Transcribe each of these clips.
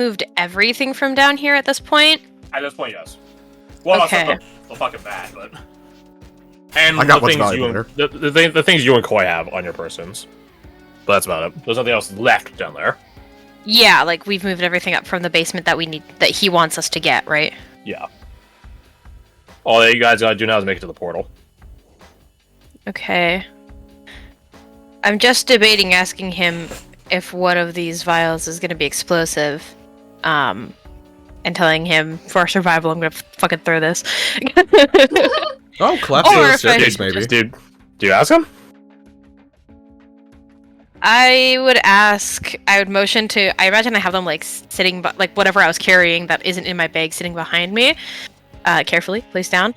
moved everything from down here at this point? At this point, yes. Well, Okay. the fucking bag, but... And I got the what's things valuable the things you and Koi have on your persons. But that's about it. There's nothing else left down there. Yeah, like we've moved everything up from the basement that he wants us to get, right? Yeah. All that you guys gotta do now is make it to the portal. Okay. I'm just debating asking him if one of these vials is gonna be explosive. And telling him, for survival, I'm gonna fucking throw this. Oh, collapse Or the if I- staircase, maybe. Dude, do you ask him? I would motion to, I imagine I have them like sitting, like whatever I was carrying that isn't in my bag sitting behind me. Carefully, placed down.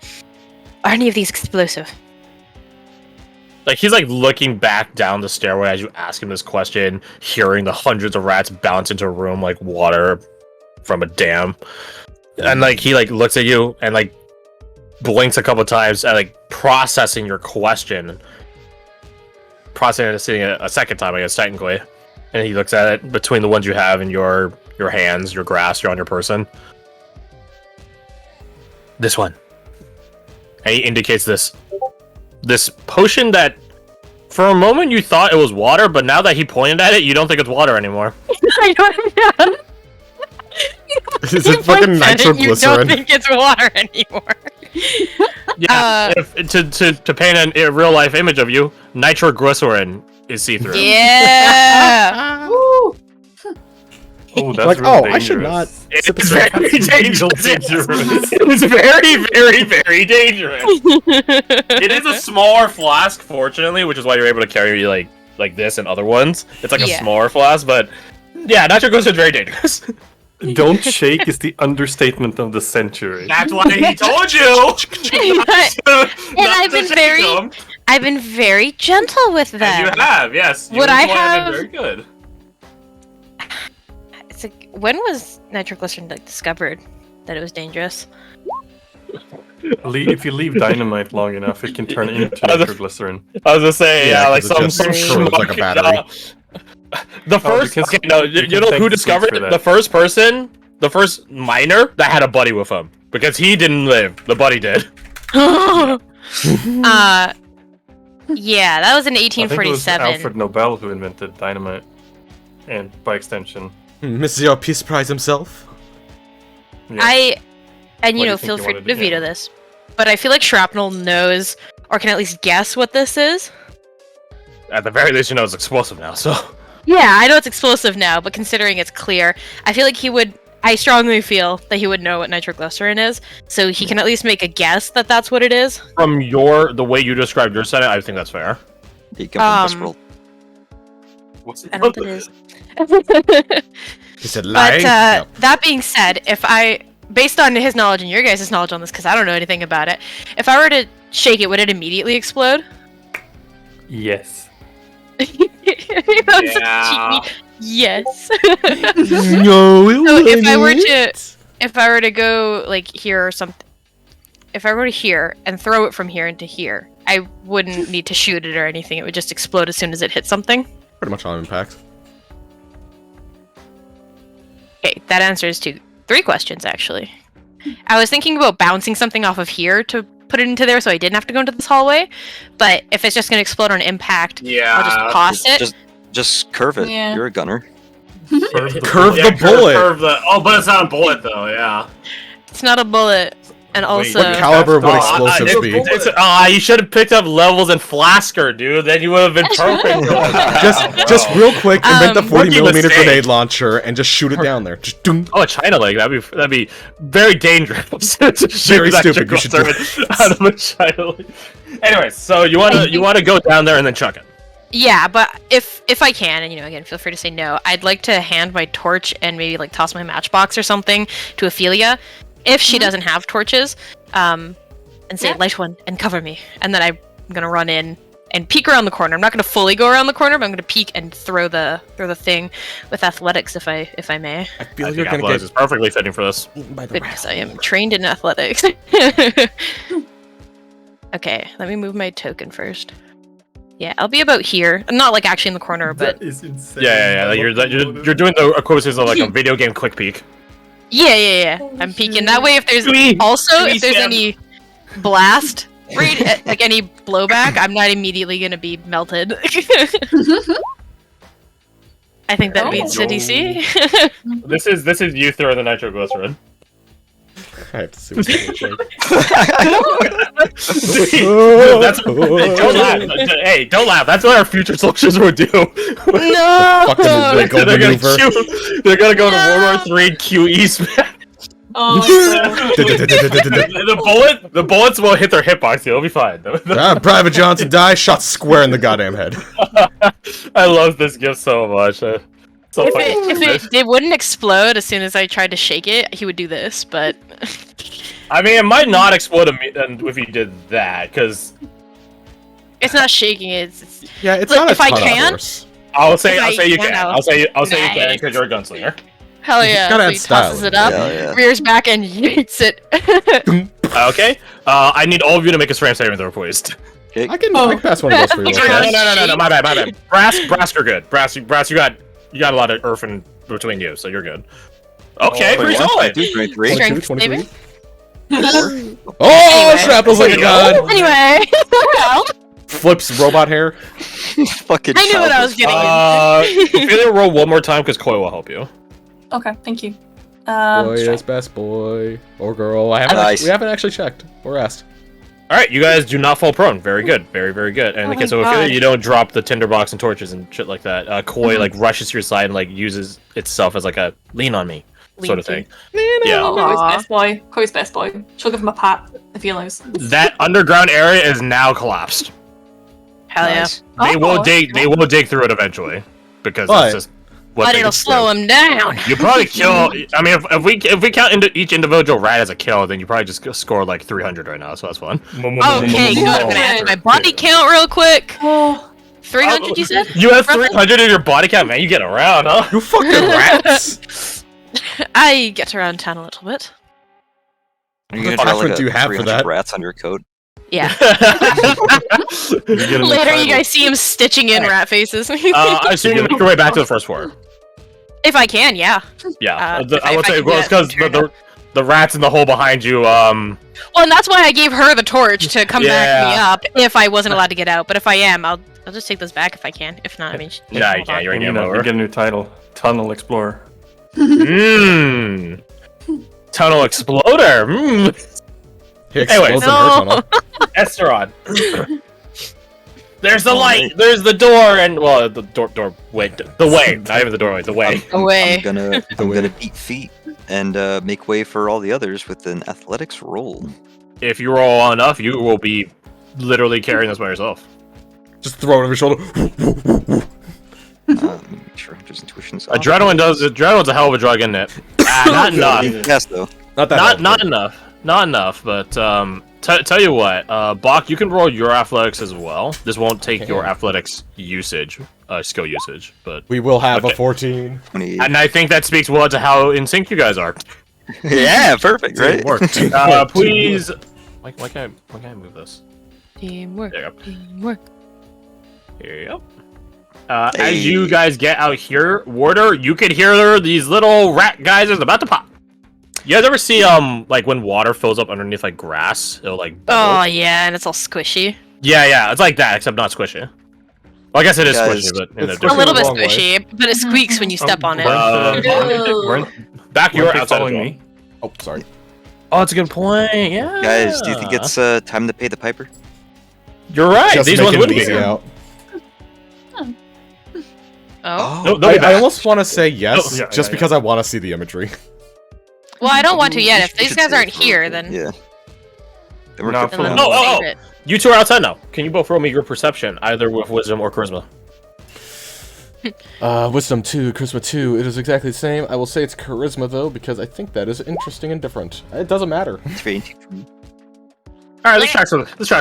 Are any of these explosive? Like, he's like looking back down the stairway as you ask him this question, hearing the hundreds of rats bounce into a room like water from a dam. And like, he like looks at you and like blinks a couple times and like processing your question. Processing it a second time, I guess, technically. And he looks at it between the ones you have in your hands, your grasp, you're on your person. This one. And he indicates this potion that for a moment you thought it was water, but now that he pointed at it, you don't think it's water anymore. I don't know. Is it fucking nitroglycerin? You don't think it's water anymore. Yeah, to paint a real life image of you, nitroglycerin is see-through. Yeah. Woo! Oh, that's Like, really oh, dangerous. I should not. It's sip a very Dangerous. dangerous. It's very, very, very dangerous. It is a smaller flask, fortunately, which is why you're able to carry like this and other ones. It's like a Yeah. smaller flask, but yeah, nitroglycerin is very dangerous. Don't shake is the understatement of the century. That's why he told you. I've been very gentle with them. And you have, yes. You Would and I Koi have- been very good. It's like, when was nitroglycerin like discovered that it was dangerous? If you leave dynamite long enough, it can turn into nitroglycerin. I was gonna say, Yeah, yeah, like 'cause it some just schmuck, corrodes like a battery. The first, because okay, no, you you can know thank who the discovered sweets for it? that. The first person, the first miner that had a buddy with him, because he didn't live, the buddy did. Yeah, that was in I think it was 1847. Alfred Nobel who invented dynamite, and by extension, Monsieur Peace Prize himself. yeah. And What do you know, you think feel you free wanted to to veto do? this, but I feel like Shrapnel knows, or can at least guess what this is. At the very least, you know it's explosive now, so. Yeah, I know it's explosive now, but considering it's clear, I feel like he would. I strongly feel that he would know what nitroglycerin is, so he can at least make a guess that that's what it is. From the way you described your setting, I think that's fair. He come from Um, Westworld. What's I don't know what it is. He said But lying. No. that being said, based on his knowledge and your guys' knowledge on this, because I don't know anything about it, if I were to shake it, would it immediately explode? Yes. That's Yeah. cheeky. Yes. No, it So if I were wouldn't. to, if I were to go like here or something, if I were to here and throw it from here into here, I wouldn't need to shoot it or anything. It would just explode as soon as it hit something. Pretty much on impact. Okay, that answers to 3 questions actually. I was thinking about bouncing something off of here to put it into there so I didn't have to go into this hallway, but if it's just going to explode on impact, Yeah. I'll just toss it. Just curve it. Yeah. You're a gunner. Curve the bullet. But it's not a bullet though. Yeah. It's not a bullet, and also What caliber would Oh, explosives be? You should have picked up levels in Flasker, dude. Then you would have been perfect. Just real quick, invent the 40 Rookie millimeter mistake. grenade launcher and just shoot it down there. Just doom. Oh, a China leg. That'd be very dangerous. To shoot Very that stupid. You should do nitroglycerin out of a China leg. Anyways, so you wanna go down there and then chuck it. yeah. But if I can, and you know, again, feel free to say no. I'd like to hand my torch and maybe like toss my matchbox or something to Ophelia, if she doesn't have torches, and say Yeah. light one and cover me, and then I'm gonna run in and peek around the corner. I'm not gonna fully go around the corner, but I'm gonna peek and throw the thing with athletics if I may. I I feel think you're gonna athletics get is perfectly fitting for this. eaten by the Because rat. I am trained in athletics. Okay, let me move my token first. Yeah, I'll be about here. Not like actually in the corner, but That is insane. Yeah. Like you're doing the equivalent of like a video game quick peek. yeah. I'm peeking that way. If there's if there's any blast, like any blowback, I'm not immediately gonna be melted. I think that beats the DC. This is you throwing the nitroglycerin. I have to see what this looks like. Don't laugh. Hey, don't laugh. That's what our future soldiers would do. No. Fucking wiggle they're maneuver. gonna go to World War III Q East. Oh, The bullets will hit their hitbox. It'll be fine. Private Johnson dies, shot square in the goddamn head. I love this gift so much. So If it wouldn't explode as soon as I tried to shake it, he would do this. But I mean, it might not explode if you did that, because it's not shaking. It's Yeah, it's Look, not a if I ton of can- force. I'll say If I you can, can. I'll- I'll say you can Nice. because you're a gunslinger. hell yeah! gotta So add he style tosses in it up, Yeah, yeah. rears back, and yeets it. Okay. I need all of you to make a strength saving throw, please. I can pass one of those for you. Thanks, okay? No. My bad. Brass, you're good. Brass, you got a lot of earth in between you, so you're good. Okay, pretty solid. 23. Strength 23. saving. Oh, Anyway. Shrapnel's like a god. Anyway, Flips robot hair. Fucking I knew what I was childless. getting. Ophelia, roll one more time because Koi will help you. Okay, thank you. Boy is best boy or girl. We haven't actually checked or asked. All right, you guys do not fall prone. Very good, very good. And in the case of Ophelia, you don't drop the tinderbox and torches and shit like that. Koi like rushes to your side and like uses itself as like a lean on me sort of thing. Yeah. Coy's best boy. Coy's best boy. She'll give him a pat if he allows. That underground area is now collapsed. Hell yeah! Nice. They will Oh, dig. okay. They will dig through it eventually because But- that's just what But they it'll do. slow him down. You probably kill. I mean, if we count into each individual rat as a kill, then you probably just score like 300 right now. So that's fun. Okay, good. I'm gonna add to my body count real quick. Oh, 300, you said? You have 300 in your body count, man. You get around, huh? You fucking rats. I get around town a little bit. Are you What gonna draw attachment like do you a have for 300 that? rats on your coat? Yeah. get a Later, title. you guys see him stitching in rat faces. I assume you make your way back to the first floor. If I can, yeah. Yeah, if I would I say can well, get it's because turned the rats in the hole behind you. Well, and that's why I gave her the torch to come back me Yeah. up if I wasn't allowed to get out. But if I am, I'll just take those back if I can. If not, I mean, Nah, you hold can't. on. You're You game know, over. you get a new title, Tunnel Explorer. Mmm. Tunnel exploder. Mmm. He Anyway, explodes in her tunnel. Esteron. There's the light. There's the door, and well, the door. Wait, the way. Not even the doorway. The way. Away. I'm gonna way. beat feet and make way for all the others with an athletics roll. If you roll enough, you will be literally carrying this by yourself. Just throw it over your shoulder. Make sure Hunter's intuition's off. Adrenaline's a hell of a drug, isn't it? Not enough. Yes, though. Not that. Not enough. Not enough. But tell you what, Bach, you can roll your athletics as well. This won't take your athletics usage, skill usage, but We will have Okay. a 14. 28. and I think that speaks well to how in sync you guys are. Yeah, perfect, right? It worked. Please. Why can't I move this? Teamwork. There you go. Teamwork. Here you go. As you guys get out here, Warder, you can hear these little rat guys is about to pop. You guys ever see like when water fills up underneath like grass, it'll like bubble? Oh yeah, and it's all squishy. Yeah, it's like that except not squishy. Well, I guess it is Guys, squishy, but in a it's A different. little bit wrong way. squishy, but it squeaks when you step on it. Back, you're Weren't they outside as following well. me? Oh, sorry. Oh, that's a good point. Yeah, Guys, do you think it's time to pay the piper? You're right. Just These make ones it would be easy here. out. Oh. No, they'll be I back. almost want to say yes, Oh, yeah, just yeah, because I want to see the imagery. Well, I don't want to yet. If We these should guys save aren't it for- here, then Yeah. Then we're No, good then for let's now. Oh. save it. You two are outside now. Can you both roll me your perception, either with wisdom or charisma? Wisdom 2, Charisma 2. It is exactly the same. I will say it's Charisma, though, because I think that is interesting and different. It doesn't matter. It's very interesting. All right, let's try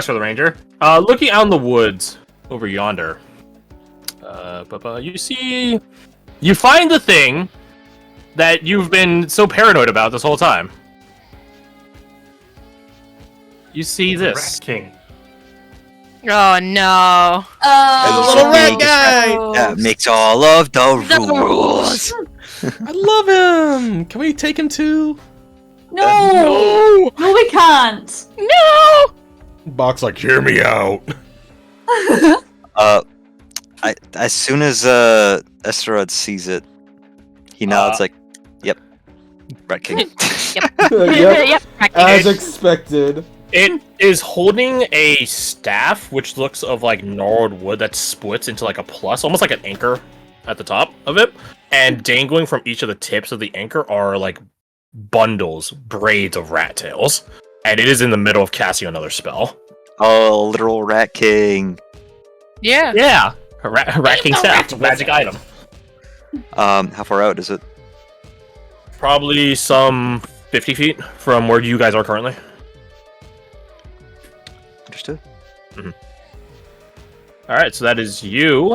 for the ranger. Looking out in the woods over yonder. You find the thing that you've been so paranoid about this whole time. You see this. Rat King. Oh no. There's a little rat guy that makes all of the rules. I love him! Can we take him too? No! No, we can't! No! Bach's like, hear me out. As soon as Esterod sees it, he nods like, "Yep, Rat King." Yep, as expected. It is holding a staff, which looks of like gnarled wood that splits into like a plus, almost like an anchor at the top of it. And dangling from each of the tips of the anchor are like braids of rat tails. And it is in the middle of casting another spell. Oh, literal Rat King. Yeah. Yeah, rat king staff, magic item. How far out is it? Probably some 50 feet from where you guys are currently. Understood. All right, so that is you,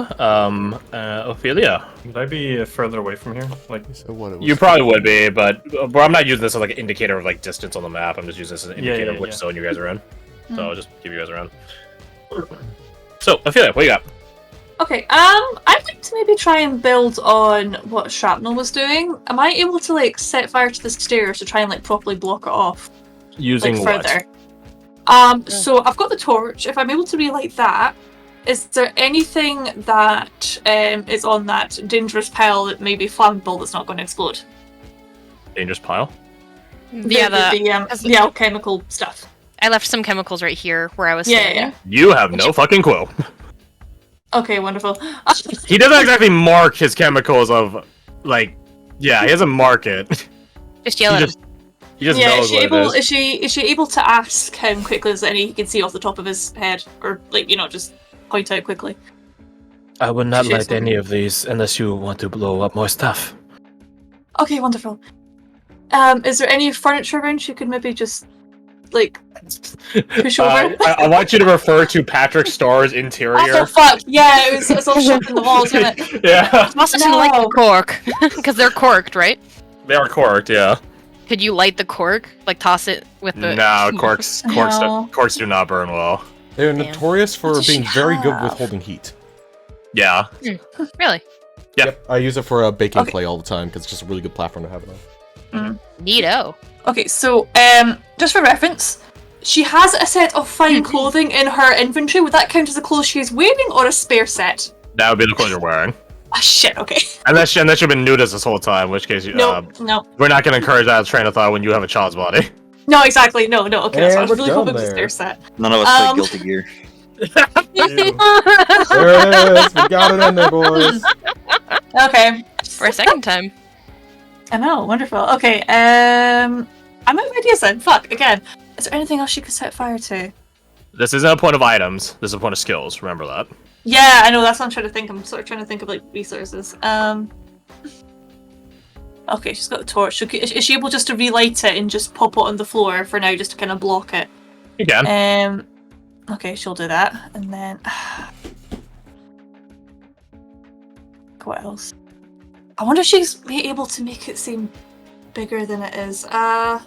Ophelia. Would I be further away from here? Like, So what it was You probably would be, but I'm not using this as like an indicator of like distance on the map. I'm just using this as an indicator of which zone you guys are in. So I'll just give you guys around. So Ophelia, what you got? Okay, I'd like to maybe try and build on what Shrapnel was doing. Am I able to, like, set fire to the stairs to try and, like, properly block it off? Using like, what? further? So I've got the torch. If I'm able to relight that, is there anything that is on that dangerous pile that may be flammable that's not going to explode? Dangerous pile? Yeah, the alchemical stuff. I left some chemicals right here where I was Yeah, standing. yeah. You have no fucking clue. Okay, wonderful. He doesn't exactly mark his chemicals of, like, yeah, he doesn't mark it. Just yell at him. He just Yeah, knows what it is. is she able to ask him quickly as any he can see off the top of his head, or like just point out quickly? I would not She light is- any of these unless you want to blow up more stuff. Okay, wonderful. Is there any furniture around you could maybe just like push over? I want you to refer to Patrick Starr's interior. Oh fuck! Yeah, it's all shut in the walls, isn't it? Yeah, Must have like the cork, because they're corked, right? they are corked. Yeah. Could you light the cork? Like toss it with the... No, corks No. do not burn well. They're Damn. notorious for What does being she very good with have? holding heat. Yeah. Really? Yep. I use it for baking Okay. clay all the time because it's just a really good platform to have it on. Neato. Okay, so just for reference, she has a set of fine clothing in her inventory. Would that count as the clothes she's wearing or a spare set? That would be the clothes you're wearing. Ah, shit. Okay. Unless you've been nudist this whole time, in which case No. we're not going to encourage that train of thought when you have a child's body. No, exactly. No. Okay, that's And what I was we're really done hoping it was a there. spare set. None of us play Um, Guilty Gear. There it is! We got it in there, boys! Okay. For a second time. I know. Wonderful. Okay. I'm out of ideas then. Fuck. Again. Is there anything else she could set fire to? This isn't a point of items. This is a point of skills. Remember that. Yeah, I know. That's what I'm trying to think. I'm sort of trying to think of like resources. Okay, she's got the torch. Is she able just to relight it and just pop it on the floor for now, just to kind of block it? You can. Okay, she'll do that, and then what else? I wonder if she's able to make it seem bigger than it is. Very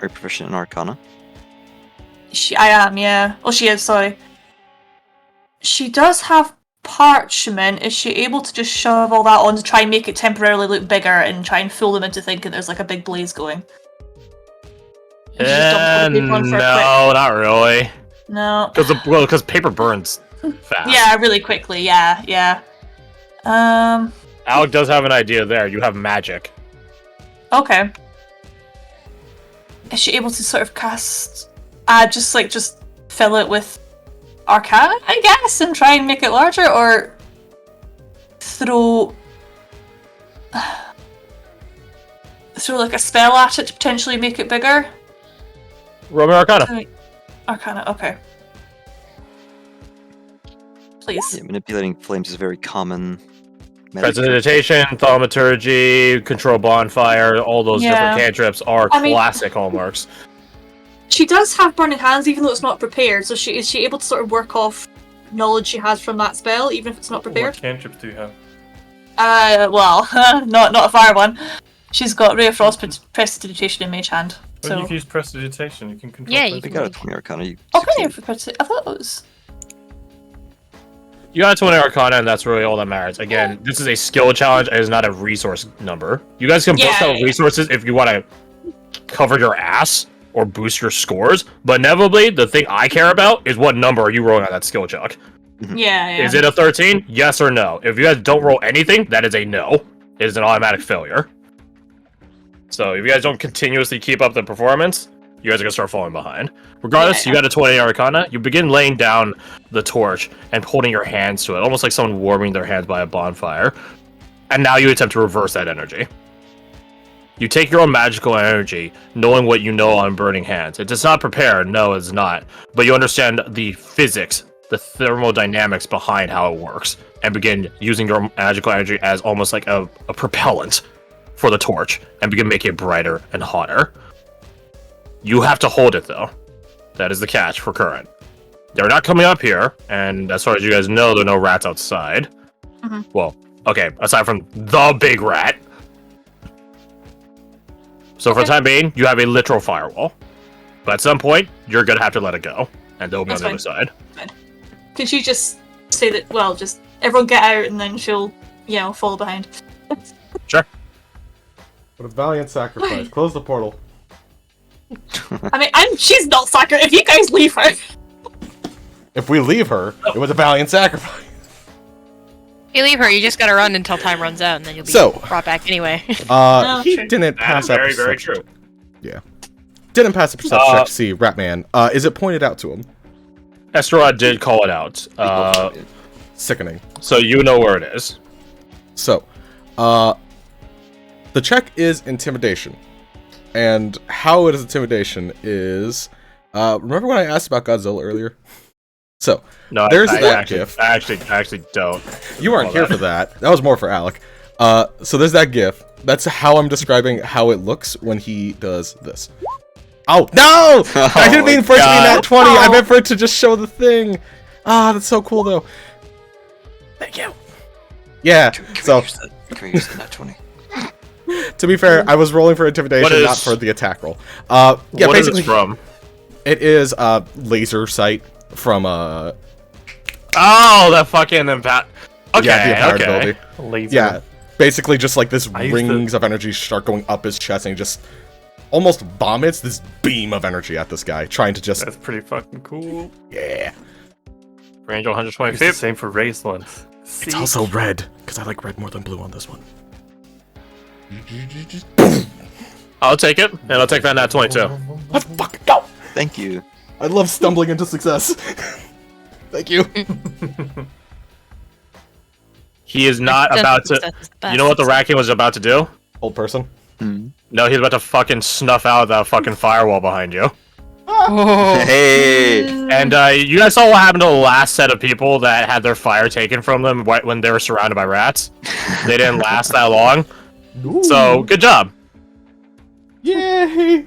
proficient in Arcana. I am, yeah. Oh, she is. Sorry. She does have parchment. Is she able to just shove all that on to try and make it temporarily look bigger and try and fool them into thinking there's like a big blaze going? Or she just dumps all the paper on for a No, not really. quick- No. Because paper burns fast. Yeah, really quickly. Yeah. Alec does have an idea there. You have magic. Okay. Is she able to sort of cast, just fill it with Arcana, I guess, and try and make it larger, or throw like a spell at it to potentially make it bigger? Roman Arcana. Arcana, okay. Please. Yeah, manipulating flames is a very common. Prestidigitation, thaumaturgy, control bonfire, all those Yeah. different cantrips are I mean- classic hallmarks. She does have burning hands, even though it's not prepared. So is she able to sort of work off knowledge she has from that spell, even if it's not prepared? What cantrips do you have? Well, not a fire one. She's got Ray of Frost, Prestidigitation, and Mage Hand. Well, So you can use prestidigitation. You can control. Yeah, I you think can- out of 20 Arcana, you oh, can succeed. you for I thought it was. You got a 20 Arcana, and that's really all that matters. Again, this is a skill challenge. It is not a resource number. You guys can both Yeah, sell yeah. resources if you want to cover your ass or boost your scores. But inevitably, the thing I care about is what number are you rolling on that skill check. Yeah. Is it a 13? Yes or no? If you guys don't roll anything, that is a no. It is an automatic failure. So if you guys don't continuously keep up the performance, you guys are gonna start falling behind. Regardless, Yeah. you got a 20 Arcana. You begin laying down the torch and holding your hands to it, almost like someone warming their hands by a bonfire. And now you attempt to reverse that energy. You take your own magical energy, knowing what you know on burning hands. It does not prepare, no, it's not. But you understand the physics, the thermodynamics behind how it works, and begin using your magical energy as almost like a propellant for the torch, and begin making it brighter and hotter. You have to hold it, though. That is the catch for current. They're not coming up here, and as far as you guys know, there are no rats outside. Mhm. Well, okay, aside from the big rat. So for the time being, you have a literal firewall. But at some point, you're gonna have to let it go, and they'll be on That's the other side. Can she just say that? Well, just everyone get out, and then she'll, fall behind. Sure. What a valiant sacrifice. Close the portal. I mean, she's not sacred. If you guys leave her, If we leave her, it was a valiant sacrifice. If you leave her, you just gotta run until time runs out, and then you'll be So- brought back anyway. Oh, He true. didn't That pass is that very, very perception. true. Didn't pass the perception check to see Ratman. Is it pointed out to him? Esterod did call it out. Sickening. So you know where it is. So, the check is intimidation. And how it is intimidation is... remember when I asked about Godzilla earlier? So, No, There's I that actually, gif. I actually don't. you weren't All here that. for that. That was more for Alec. So there's that gif. That's how I'm describing how it looks when he does this. Oh, no! I didn't mean for it to be nat 20. I meant for it to just show the thing. Ah, that's so cool, though. Thank you. Yeah, Can so... we use that? Can we use the nat 20? To be fair, I was rolling for intimidation, What is- not for the attack roll. Yeah, What is basically, it from? it is laser sight from Oh, the fucking impact. Okay, yeah, the empowered okay. ability. Laser. Yeah, basically just like this I used rings of energy start going up his chest, and he just almost vomits this beam of energy at this guy, trying to just That's pretty fucking cool. yeah. Range 120 It's the feet. same for raised ones. It's also red because I like red more than blue on this one. I'll take it, and I'll take that nat 22. Let's fucking go! Thank you. I love stumbling into success. Thank you. He is not about to. You know what the Rat King was about to do? Old person. Hmm. No, he's about to fucking snuff out that fucking firewall behind you. Oh. Hey! And you guys saw what happened to the last set of people that had their fire taken from them when they were surrounded by rats. They didn't last that long. So good job. Yay!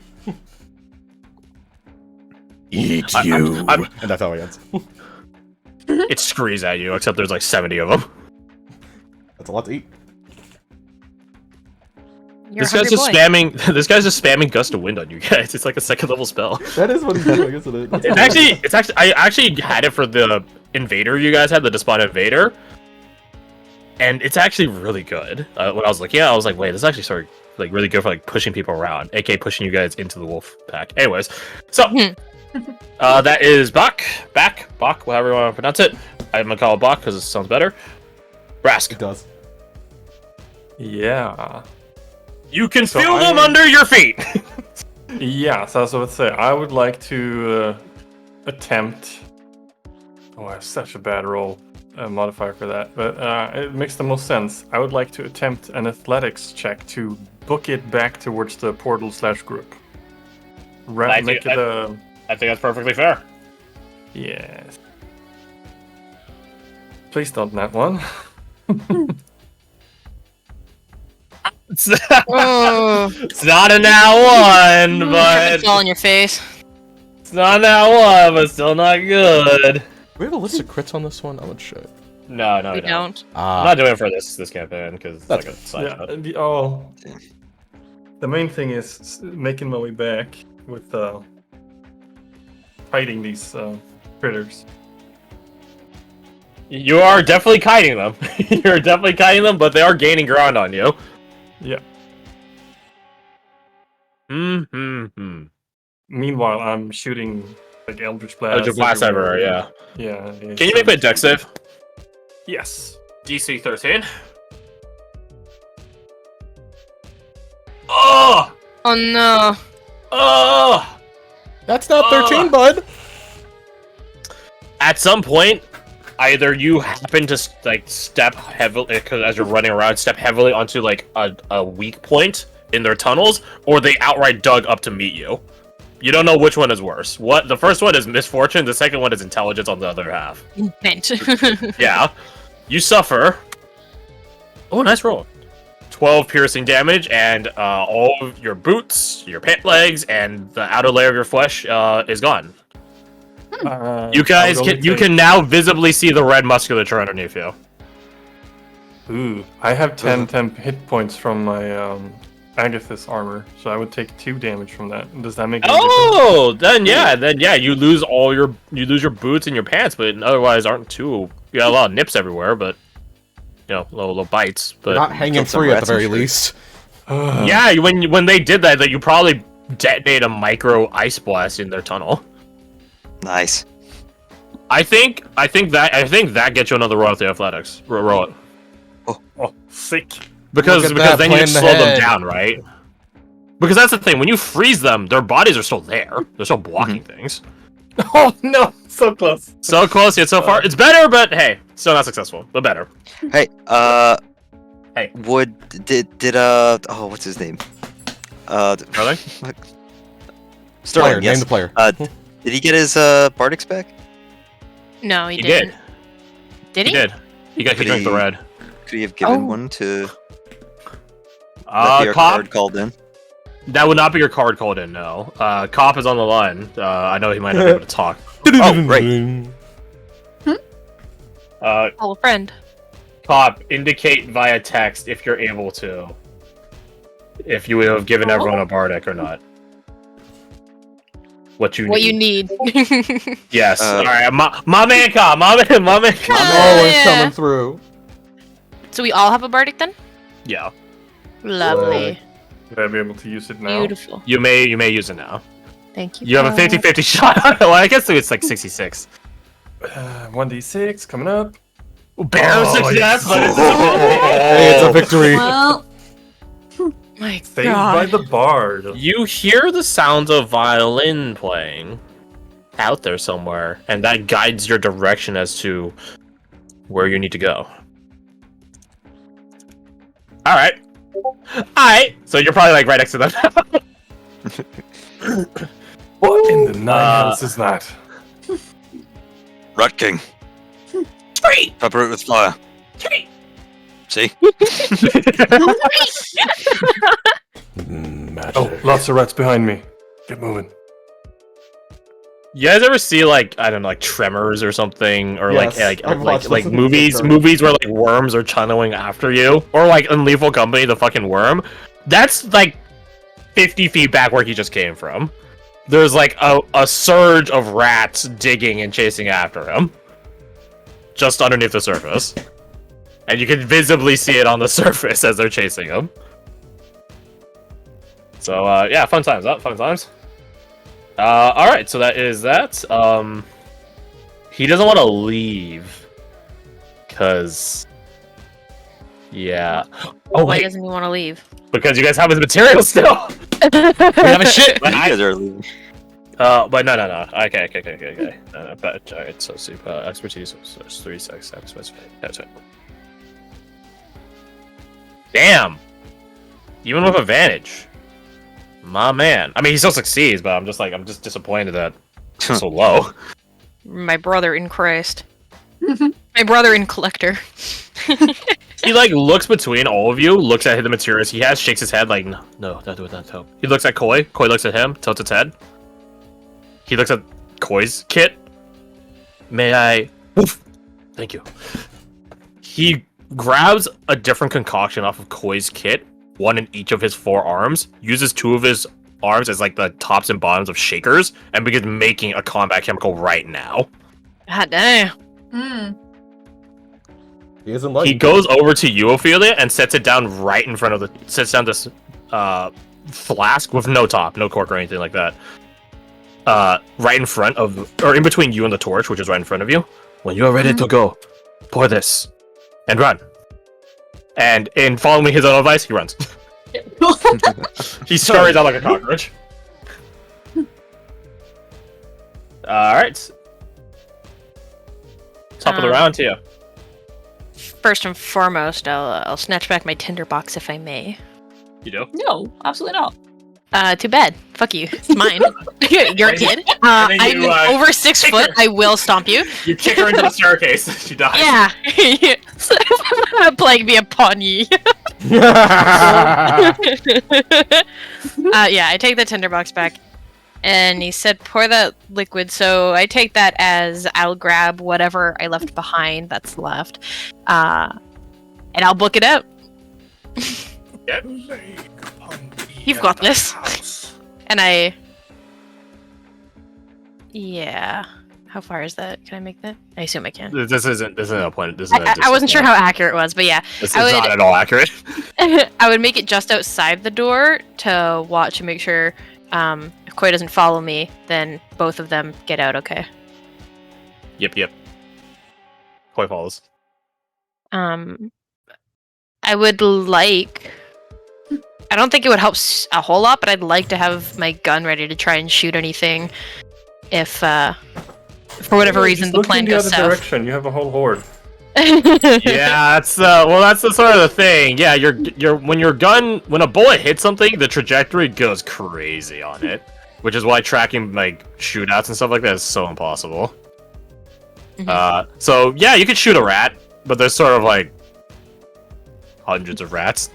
Eat you. I'm- and that's how it ends. It screams at you, except there's like 70 of them. That's a lot to eat. You're This a guy's hungry just boy. spamming. This guy's just spamming gust of wind on you guys. It's like a second level spell. That is what he's doing, isn't it? That's It's actually. I actually had it for the invader. You guys had the Despawn Invader, and it's actually really good. When I was looking at it, I was like, wait, this actually started like really good for like pushing people around, aka pushing you guys into the wolf pack. Anyways, so that is Bach, however you want to pronounce it. I'm gonna call it Bach because it sounds better. Rask, It does. Yeah. you can So feel I- them under your feet. Yeah, so I would say I would like to attempt. Oh, I have such a bad roll modifier for that, but it makes the most sense. I would like to attempt an athletics check to book it back towards the portal/group. I Make do- it a I think that's perfectly fair. yes. Please don't that one. Oh, It's not a nat one, but it's all in your face. it's not a nat one, but still not good. We have a list of crits on this one. I'm gonna show it. No, We no. don't. I'm not doing it for this campaign because it's That's like a side Yeah. shot. The main thing is making my way back. with fighting these critters. You are definitely kiting them. You're definitely kiting them, but they are gaining ground on you. Yeah. Hmm. Meanwhile, I'm shooting like Eldritch Blast. Eldritch Blast everywhere, yeah. Yeah. Can you make me a dex save? Yes. DC 13. Oh! Oh no. Oh! That's not 13, bud. At some point, either you happen to like step heavily, because as you're running around, step heavily onto like a weak point in their tunnels, or they outright dug up to meet you. You don't know which one is worse. What the first one is misfortune, the second one is intelligence on the other half. Vent. Yeah. You suffer. Oh, nice roll. 12 piercing damage, and all of your boots, your pant legs, and the outer layer of your flesh is gone. You guys can now visibly see the red musculature underneath you. Ooh, I have 10 hit points from my Agathis armor, so I would take 2 damage from that. Does that make any Oh, then yeah, you lose your boots and your pants, but otherwise aren't too. You got a lot of nips everywhere, but you know, little bites. But Not hanging free at the very least. yeah, when they did that, you probably detonate a micro ice blast in their tunnel. Nice. I think that gets you another royalty athletics. Roll it. Oh, sick. Because Look at that, then you plan slow them ahead. down, right? Because that's the thing. When you freeze them, their bodies are still there. They're still blocking things. Oh no, so close. So close yet so far. It's better, but hey, still not successful. But better. Hey, Hey. did oh, what's his name? Are they? Player, Sterling, yes. name the player. Did he get his Bardix back? No, he He didn't. did. Did He he? did. He got to drink the red. Could he have given Oh. one to your Cop. card called in? That would not be your card called in. No. Cop is on the line. I know he might not be able to talk. Oh, right. Call a friend. Cop, indicate via text if you're able to. If you would have given everyone a Bardic or not. What you need. Yes. All right. My man, Cop. My man. I'm always yeah. coming through. So we all have a bardic then? Yeah. Lovely. Would I be able to use it now? Beautiful. You may use it now. Thank you. You have a 50-50 shot. Well, I guess it's like 66. 1d6 coming up. Barely Oh, success, yes. but it's Hey, it's a victory. Well, My Saved by God. the bard. You hear the sounds of violin playing out there somewhere, and that guides your direction as to where you need to go. Alright. So you're probably like right next to them. What in the nine hells is that? Rat King. Tree! Pepper it with fire. Tree! See? Magic. Oh, lots of rats behind me. Get moving. You guys ever see like I don't know, like Tremors or something, or Yes, like I've watched like those movies movies. where like worms are tunneling after you, or like in Lethal Company, the fucking worm. That's like 50 feet back where he just came from. There's like a surge of rats digging and chasing after him, just underneath the surface, and you can visibly see it on the surface as they're chasing him. So yeah, fun times. Fun times. All right, so that is that. He doesn't want to leave, cause yeah. Oh Why wait, doesn't he want to leave? because you guys have his material still. We have a shit. But You I- guys are leaving. but no. Okay. But alright, so super expertise was 3 6 expertise. That's it. Damn. Even with advantage. My man. I mean, he still succeeds, but I'm just disappointed that it's so low. My brother in Christ. My brother in Collector. He like looks between all of you, looks at the materials he has, shakes his head like, no, don't do it, don't. He looks at Koi. Koi looks at him, tilts its head. He looks at Koi's kit. May I? Oof. Thank you. He grabs a different concoction off of Koi's kit, one in each of his 4 arms, uses 2 of his arms as like the tops and bottoms of shakers and begins making a combat chemical right now. God damn. Hmm. He is enlightened. He goes over to you, Ophelia, and sets it down right in front of the. Sets down this flask with no top, no cork or anything like that. Right in front of, or in between you and the torch, which is right in front of you. When you are ready to go, pour this and run. And in following his own advice, he runs. He scurries out like a cockroach. Alright. Top of the round to you. First and foremost, I'll snatch back my tinderbox if I may. You do? No, absolutely not. Too bad. Fuck you. It's mine. You're a kid. And then I'm you, over 6 kick foot. her. I will stomp you. You kick her into the staircase. She dies. Yeah. Plague be upon ye. Yeah, I take the tinderbox back. And he said, pour that liquid, so I take that as I'll grab whatever I left behind that's left. And I'll book it out. Yep. You've got this. And I... Yeah. How far is that? Can I make that? I assume I can. This isn't a point. This isn't I wasn't sure how accurate it was, but yeah. This is I would- not at all accurate. I would make it just outside the door to watch and make sure if Koi doesn't follow me, then both of them get out okay. Yep. Koi follows. I would like... I don't think it would help a whole lot, but I'd like to have my gun ready to try and shoot anything if, for whatever reason, Just the look plan in the goes other south. direction. You have a whole horde. Yeah, that's that's the sort of the thing. Yeah, when a bullet hits something, the trajectory goes crazy on it, which is why tracking like shootouts and stuff like that is so impossible. So yeah, you could shoot a rat, but there's sort of like hundreds of rats.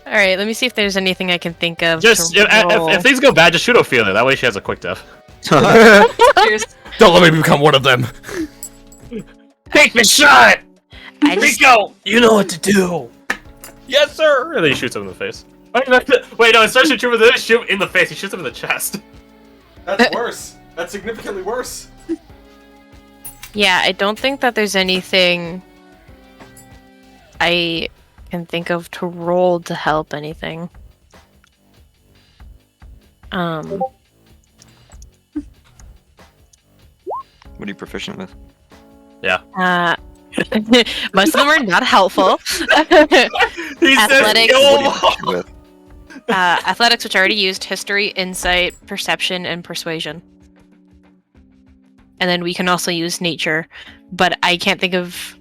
All right, let me see if there's anything I can think of. Just if things go bad, just shoot Ophelia. That way she has a quick death. Cheers. Don't let me become one of them. Take the shot. I just, Go. You know what to do. Yes, sir. And then he shoots him in the face. Wait, no, instead of shoot him shoot in the face. He shoots him in the chest. That's worse. That's significantly worse. yeah, I don't think that there's anything I can think of to roll to help anything. What are you proficient with? Most of them are not helpful. He Athletics. What are you proficient with? Athletics, which I already used, history, insight, perception, and persuasion. And then we can also use nature, but I can't think of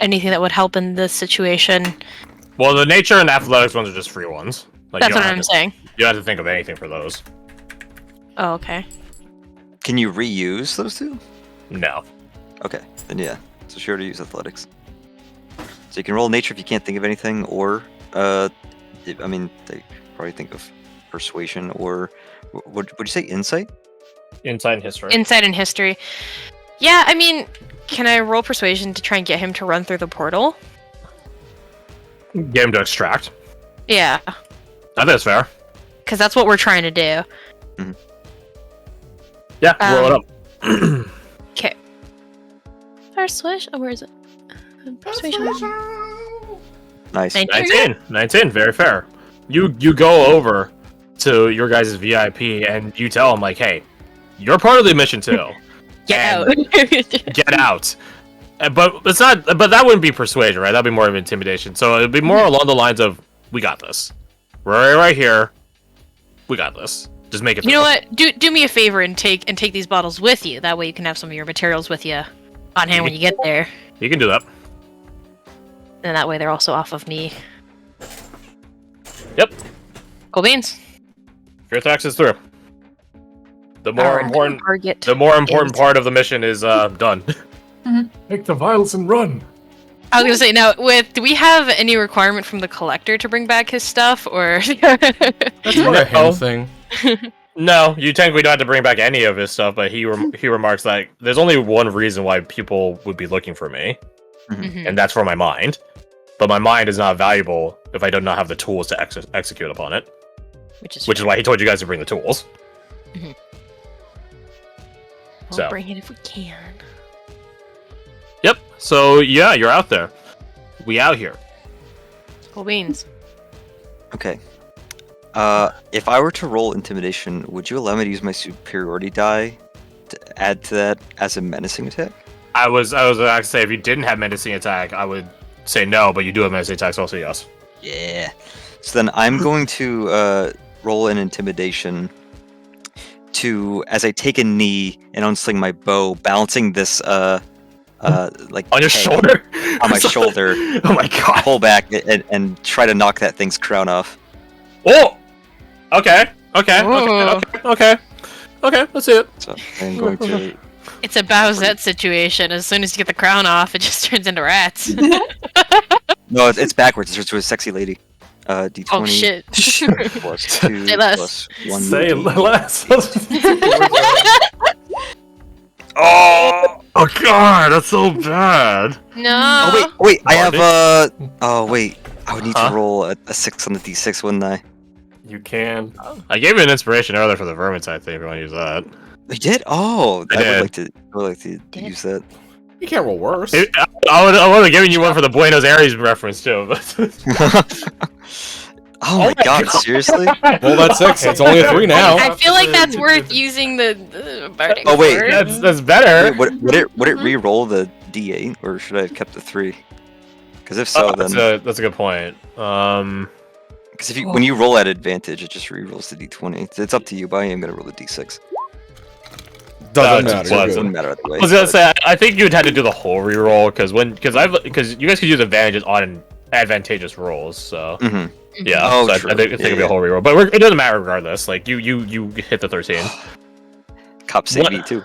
anything that would help in this situation. Well, the nature and athletics ones are just free ones. Like, That's you don't what have I'm to- saying. You don't have to think of anything for those. Oh, okay. Can you reuse those two? No. Okay, then yeah. So sure to use athletics. So you can roll nature if you can't think of anything, or they probably think of persuasion, or would you say insight? Insight and history. Insight and history. Yeah, I mean, can I roll persuasion to try and get him to run through the portal? Get him to extract. Yeah, I think that's fair. because that's what we're trying to do. Yeah, roll it up. Okay. Persuasion. Oh, where is it? Persuasion. Nice. 19, very fair. You go over to your guys' VIP and you tell them like, hey, you're part of the mission too. Get out. Get out. But it's not. But that wouldn't be persuasion, right? That'd be more of intimidation. So it'd be more along the lines of, "We got this. We're right here. We got this. Just make it." You know through." what? Do me a favor and take these bottles with you. That way you can have some of your materials with you on hand when you get there. You can do that. And that way they're also off of me. Yep. Cool beans. Your tax is through. The more important, target. the more important is- part of the mission is done. Take the vials and run. I was gonna say now. Do we have any requirement from the collector to bring back his stuff, or? That's not a him thing. No, you technically don't have to bring back any of his stuff, but he remarks that there's only one reason why people would be looking for me, Mhm. and that's for my mind. but my mind is not valuable if I do not have the tools to execute upon it. Which is why he told you guys to bring the tools. We'll So. bring it if we can. Yep. So yeah, you're out there. We out here. Cool beans. Okay. If I were to roll intimidation, would you allow me to use my superiority die to add to that as a menacing attack? I was about to say if you didn't have menacing attack, I would say no, but you do have menacing attacks, so I'll say yes. Yeah. So then I'm going to roll an intimidation to, as I take a knee and unsling my bow, balancing this like On your peg shoulder? on my shoulder, Oh my god. pull back and try to knock that thing's crown off. Oh! Okay. Okay. Ooh. Okay. Let's see it. So I'm going to. It's a Bowsette situation. As soon as you get the crown off, it just turns into rats. No, it's backwards. It turns to a sexy lady. D20 Oh shit. plus 2 Say less. plus 1. Say less. Oh god, that's so bad. No. Oh wait, I have oh wait, I would need to roll a 6 on the D6, wouldn't I? You can. I gave you an inspiration earlier for the Vermintide thing if you want to use that. You did? Oh, I I did. would like to Did? use that. You can't roll worse. I would have given you one for the Buenos Aires reference too, but Oh my god, seriously? Well, that's 6. It's only a 3 now. I feel like that's worth using the bardic Oh, wait, sword. that's better. Wait, would it re-roll the D8, or should I have kept the 3? Because if so, then That's a good point. because if when you roll at advantage, it just re-rolls the D20. It's up to you, but I am gonna roll the D6. Doesn't it's matter. pleasant. You're Doesn't good. matter either way. I was gonna say I think you'd had to do the whole reroll because you guys could use advantages on advantageous rolls. So Mhm. yeah, Oh, so true. I think it'd be Yeah. a whole reroll, but it doesn't matter regardless. Like you hit the 13. Cop save What? me too.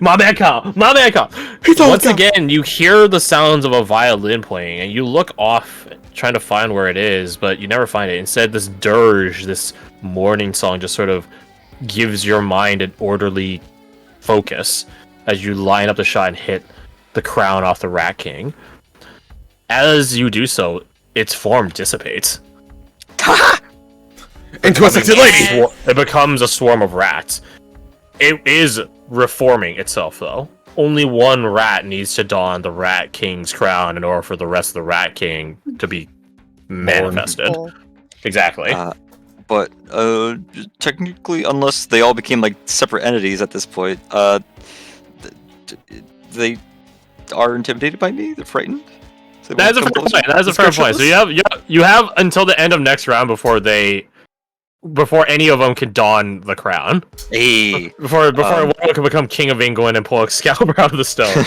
My man, Kyle. Once again, you hear the sounds of a violin playing, and you look off trying to find where it is, but you never find it. Instead, this dirge, this morning song, just sort of gives your mind an orderly focus as you line up the shot and hit the crown off the Rat King. As you do so, its form dissipates. Into a sexy lady! It becomes a swarm of rats. It is reforming itself, though. Only one rat needs to don the Rat King's crown in order for the rest of the Rat King to be manifested. Oh. Exactly. But technically, unless they all became like separate entities at this point, they are intimidated by me. They're frightened. So they That is a won't fair come point. closer. That is a fair point. So you have until the end of next round before any of them can don the crown. Hey, Before one can become King of England and pull Excalibur out of the stone.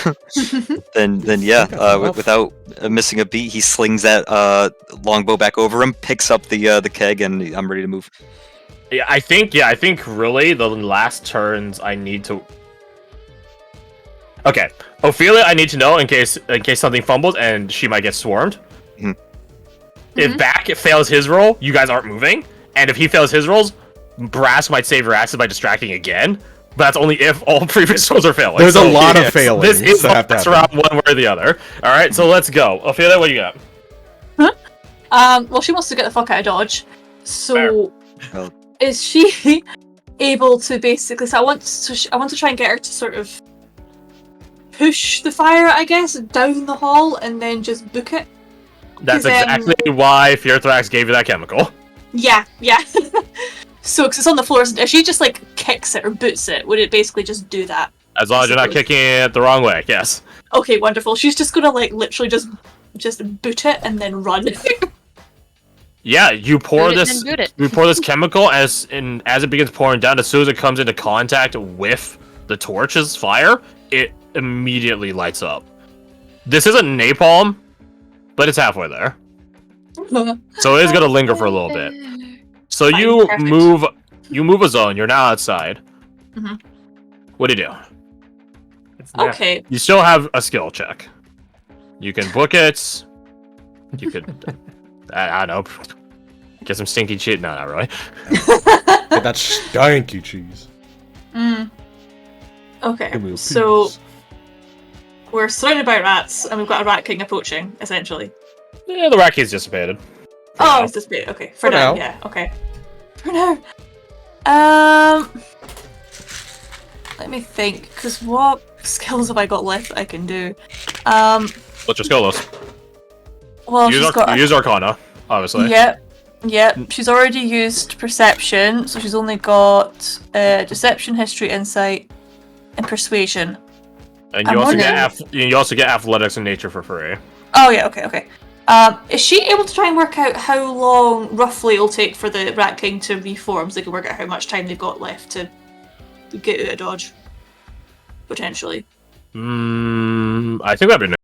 then yeah, without missing a beat, he slings that longbow back over him, picks up the keg, and I'm ready to move. I think really the last turns I need to. Okay, Ophelia, I need to know in case something fumbles and she might get swarmed. Mhm. If Back fails his roll, you guys aren't moving, and if he fails his rolls, Brass might save your axes by distracting again. But that's only if all previous rolls are failing. There's So a lot of failings This is the that have to last happen. round, one way or the other. All right, so let's go. Ophelia, what do you got? Well, she wants to get the fuck out of Dodge. So, Well- is she able to basically? So I want to try and get her to sort of push the fire, I guess, down the hall and then just book it. That's 'Cause, exactly why Fearthrax gave you that chemical. Yeah. So, because it's on the floor, if she just like kicks it or boots it, would it basically just do that? As long as you're not kicking it the wrong way, yes. Okay, wonderful. She's just gonna like literally just boot it and then run. Yeah, you pour Boot it this. and boot it. You pour this chemical as it begins pouring down. As soon as it comes into contact with the torch's fire, it immediately lights up. This isn't napalm, but it's halfway there, so it is gonna linger for a little bit. So Fine, you perfect. move a zone. You're now outside. Mhm. What do you do? It's now. Okay. You still have a skill check. You can book it. You could, I don't know, get some stinky cheese. No, not really. Get that stanky cheese. Okay. Give me a So piece. we're surrounded by rats and we've got a rat king approaching, essentially. Yeah, the rat key's dissipated. Oh, it's dissipated. Okay, for now. now. Yeah. Okay. For now. Let me think, because what skills have I got left that I can do? What's your skill list? Well, she's got. Use Arcana, obviously. Yep. She's already used Perception, so she's only got Deception, History, Insight, and Persuasion. And you also get Athletics and Nature for free. Oh yeah, okay. Is she able to try and work out how long roughly it'll take for the Rat King to reform, so they can work out how much time they've got left to get out of dodge? Potentially. I think that'd be